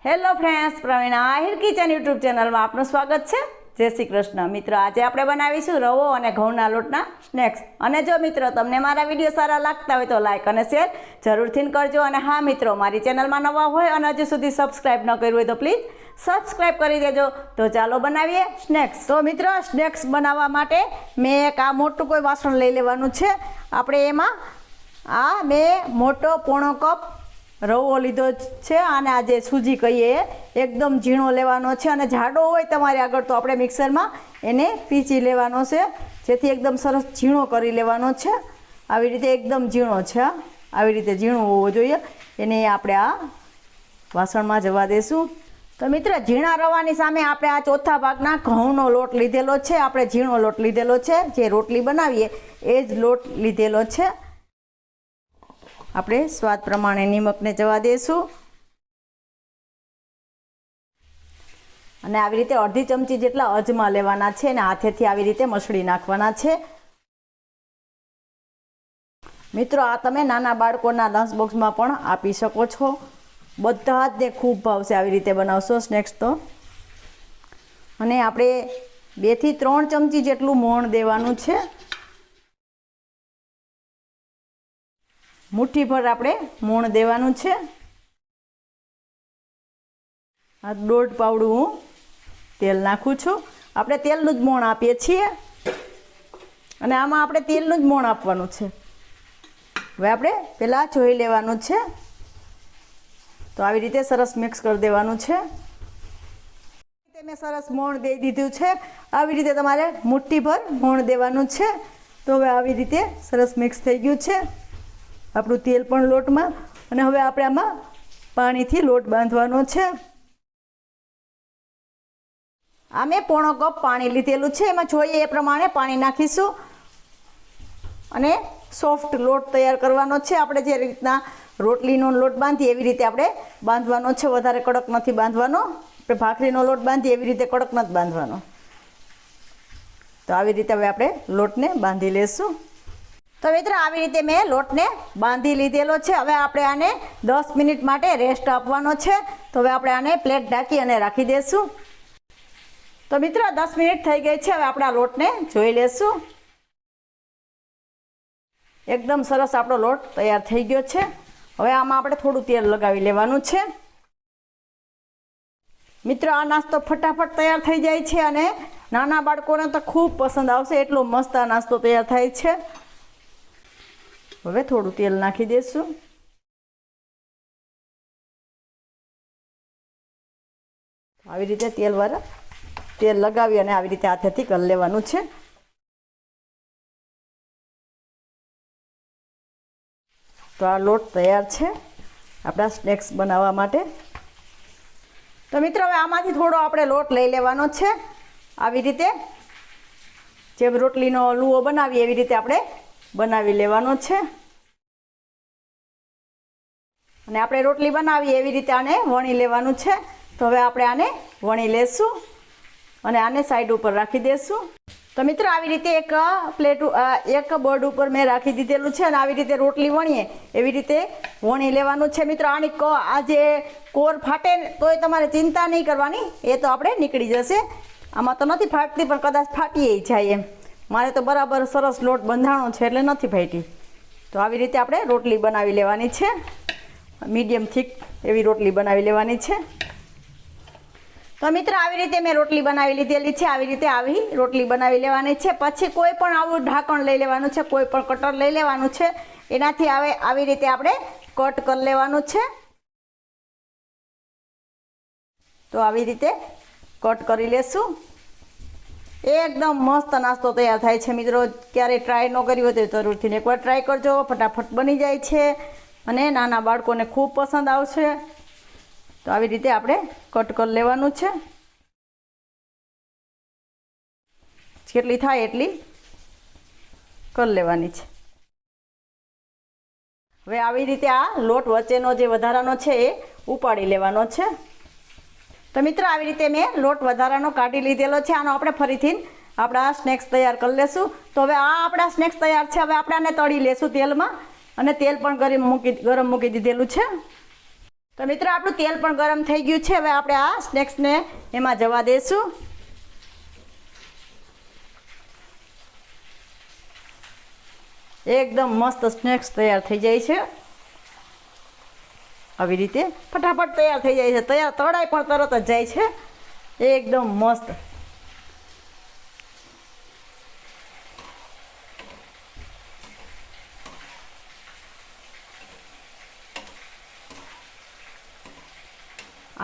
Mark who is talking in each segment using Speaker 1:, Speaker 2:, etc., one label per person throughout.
Speaker 1: Hello friends, Pravina Ahir kitchen YouTube ચેનલમાં આપનું સ્વાગત છે। જય શ્રી કૃષ્ણ। મિત્રો, આજે આપણે બનાવીશું રવો અને ઘઉંના લોટના સ્નેક્સ। અને જો મિત્રો તમને મારા વિડીયો સારા લાગતા હોય તો લાઇક અને શેર જરૂરથી કરજો। અને હા મિત્રો, મારી ચેનલમાં નવા હોય અને હજી સુધી સબસ્ક્રાઈબ ન કર્યું હોય તો પ્લીઝ સબસ્ક્રાઈબ કરી દેજો। તો ચાલો બનાવીએ સ્નેક્સ। તો મિત્રો, સ્નેક્સ બનાવવા માટે મેં એક આ મોટું કોઈ વાસણ લઈ લેવાનું છે। આપણે એમાં મેં મોટો પોણો કપ રવો લીધો છે અને આ જે સૂજી કહીએ એકદમ ઝીણો લેવાનો છે અને જાડો હોય તમારી આગળ તો આપણે મિક્સરમાં એને પીસી લેવાનો છે, જેથી એકદમ સરસ ઝીણો કરી લેવાનો છે। આવી રીતે એકદમ ઝીણો છે, આવી રીતે ઝીણો હોવો જોઈએ। એને આપણે આ વાસણમાં જવા દઈશું। તો મિત્રો, ઝીણા રવાની સામે આપણે આ ચોથા ભાગના ઘઉંનો લોટ લીધેલો છે। આપણે ઝીણો લોટ લીધેલો છે, જે રોટલી બનાવીએ એ જ લોટ લીધેલો છે। આપણે સ્વાદ પ્રમાણે નિમકને જવા દઈશું અને આવી રીતે અડધી ચમચી જેટલા અજમા લેવાના છે અને હાથેથી આવી રીતે મસળી નાખવાના છે। મિત્રો, આ તમે નાના બાળકોના લંચ બોક્સમાં પણ આપી શકો છો, બધા જ ને ખૂબ ભાવશે આવી રીતે બનાવશો સ્નેક્સ તો। અને આપણે 2 થી 3 ચમચી જેટલું મોણ દેવાનું છે। મુઠ્ઠીભર આપણે મોણ દેવાનું છે। આ 1.5 પાવડું હું તેલ નાખું છું। આપણે તેલનું જ મોણ આપીએ છીએ અને આમાં આપણે તેલનું જ મોણ આપવાનું છે। હવે આપણે પહેલાં જોઈ લેવાનું છે। તો આવી રીતે સરસ મિક્સ કરી દેવાનું છે। મેં સરસ મોણ દઈ દીધું છે। આવી રીતે તમારે મુઠ્ઠીભર મોણ દેવાનું છે। તો હવે આવી રીતે સરસ મિક્સ થઈ ગયું છે આપણું તેલ પણ લોટમાં। અને હવે આપણે આમાં પાણીથી લોટ બાંધવાનો છે। આ મેં પોણો કપ પાણી લીધેલું છે, એમાં જોઈએ એ પ્રમાણે પાણી નાખીશું અને સોફ્ટ લોટ તૈયાર કરવાનો છે। આપણે જે રીતના રોટલીનો લોટ બાંધીએ એવી રીતે આપણે બાંધવાનો છે, વધારે કડક નથી બાંધવાનો। આપણે ભાખરીનો લોટ બાંધીએ એવી રીતે કડક નથી બાંધવાનો। તો આવી રીતે હવે આપણે લોટને બાંધી લેશું। તો મિત્રો, આવી રીતે મેં લોટને બાંધી લીધેલો છે। હવે આપણે આને 10 મિનિટ માટે રેસ્ટ આપવાનો છે। તો હવે આપણે આને પ્લેટ ઢાંકી અને રાખી દઈશું। તો મિત્રો, 10 મિનિટ થઈ ગઈ છે। હવે આપણે આ લોટને જોઈ લેશું। એકદમ સરસ આપણો લોટ તૈયાર થઈ ગયો છે। હવે આમાં આપણે થોડું તેલ લગાવી લેવાનું છે। મિત્રો, આ નાસ્તો ફટાફટ તૈયાર થઈ જાય છે અને નાના બાળકોને તો ખૂબ પસંદ આવશે, એટલો મસ્ત આ નાસ્તો તૈયાર થાય છે। હવે થોડું તેલ નાખી દઈશું। આવી રીતે તેલ લગાવી અને આવી રીતે હાથેથી કરી લેવાનું છે। તો આ લોટ તૈયાર છે આપણા સ્નેક્સ બનાવવા માટે। તો મિત્રો, હવે આમાંથી થોડો આપણે લોટ લઈ લેવાનો છે। આવી રીતે જેમ રોટલીનો લુઓ બનાવીએ એવી રીતે આપણે બનાવી લેવાનો છે। અને આપણે રોટલી બનાવીએ એવી રીતે આને વણી લેવાનું છે। તો હવે આપણે આને વણી લેશું અને આને સાઈડ ઉપર રાખી દઈશું। તો મિત્રો, આવી રીતે એક બોર્ડ ઉપર મેં રાખી દીધેલું છે અને આવી રીતે રોટલી વણીએ એવી રીતે વણી લેવાનું છે। મિત્રો, આની આ જે કોર ફાટે તોય તમારે ચિંતા નહીં કરવાની, એ તો આપણે નીકળી જશે। આમાં તો નથી ફાટતી, પણ કદાચ ફાટી જાય એમ। મારે તો બરાબર સરસ લોટ બંધાણો છે એટલે નથી ફાટી। તો આવી રીતે આપણે રોટલી બનાવી લેવાની છે, મીડિયમ થીક એવી રોટલી બનાવી લેવાની છે। તો મિત્રો, આવી રીતે મેં રોટલી બનાવી લીધેલી છે। આવી રીતે આવી રોટલી બનાવી લેવાની છે। પછી કોઈ પણ આવું ઢાંકણ લઈ લેવાનું છે, કોઈ પણ કટર લઈ લેવાનું છે, એનાથી આવી રીતે આપણે કટ કરી લેવાનું છે। તો આવી રીતે કટ કરી લેશું। એકદમ મસ્ત નાસ્તો તૈયાર થાય છે। મિત્રો, ક્યારેય ટ્રાય ન કરી હોય તો જરૂરથી એકવાર ટ્રાય કરજો, ફટાફટ બની જાય છે અને નાના બાળકોને ખૂબ પસંદ આવશે। તો આવી રીતે આપણે કટ કરી લેવાનું છે, જેટલી થાય એટલી કરી લેવાની છે। હવે આવી રીતે આ લોટ વચ્ચેનો જે વધારાનો છે એ ઉપાડી લેવાનો છે। તો મિત્રો, આવી રીતે મેં લોટ વધારાનો કાઢી લીધેલો છે। આનો આપણે ફરીથી આપણા સ્નેક્સ તૈયાર કરી લેશું। તો હવે આ આપણા સ્નેક્સ તૈયાર છે। હવે આપણે આને તળી લેશું તેલમાં, અને તેલ પણ ગરમ મૂકી દીધેલું છે। તો મિત્રો આપણું તેલ પણ ગરમ થઈ ગયું છે. હવે આપણે આ સ્નેક્સને એમાં જવા દઈશું. એકદમ મસ્ત સ્નેક્સ તૈયાર થઈ જાય છે. આવી રીતે ફટાફટ તૈયાર થઈ જાય છે. તળાઈ પણ તરત જ જાય છે. એકદમ મસ્ત.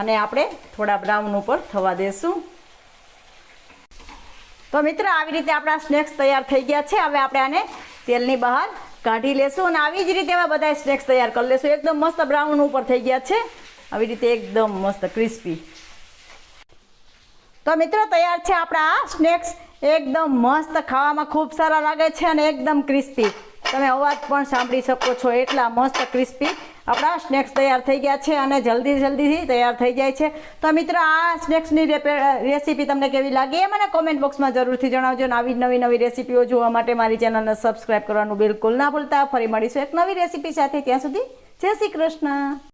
Speaker 1: અને આપણે થોડા બ્રાઉન ઉપર થવા દેશું. તો મિત્રો આવી રીતે આપણા સ્નેક્સ તૈયાર થઈ ગયા છે. હવે આપણે આને તેલની બહાર કાઢી લેશું અને આવી જ રીતે એવા બધા સ્નેક્સ તૈયાર કરી લેશું. એકદમ મસ્ત બ્રાઉન ઉપર થઈ ગયા છે. આવી રીતે એકદમ મસ્ત ક્રિસ્પી. તો મિત્રો તૈયાર છે આપણા આ સ્નેક્સ. એકદમ મસ્ત, ખાવામાં ખૂબ સારા લાગે છે અને એકદમ ક્રિસ્પી. તમે અવાજ પણ સાંભળી શકો છો, એટલા મસ્ત ક્રિસ્પી આપણા સ્નેક્સ તૈયાર થઈ ગયા છે અને જલ્દીથી તૈયાર થઈ જાય છે. તો મિત્રો આ સ્નેક્સની રેસીપી તમને કેવી લાગી એ મને કોમેન્ટ બોક્સમાં જરૂરથી જણાવજો. અને આવી નવી રેસીપીઓ જોવા માટે મારી ચેનલને સબસ્ક્રાઈબ કરવાનું બિલકુલ ના ભૂલતા. ફરી મળીશું એક નવી રેસીપી સાથે. ત્યાં સુધી જય શ્રી કૃષ્ણ.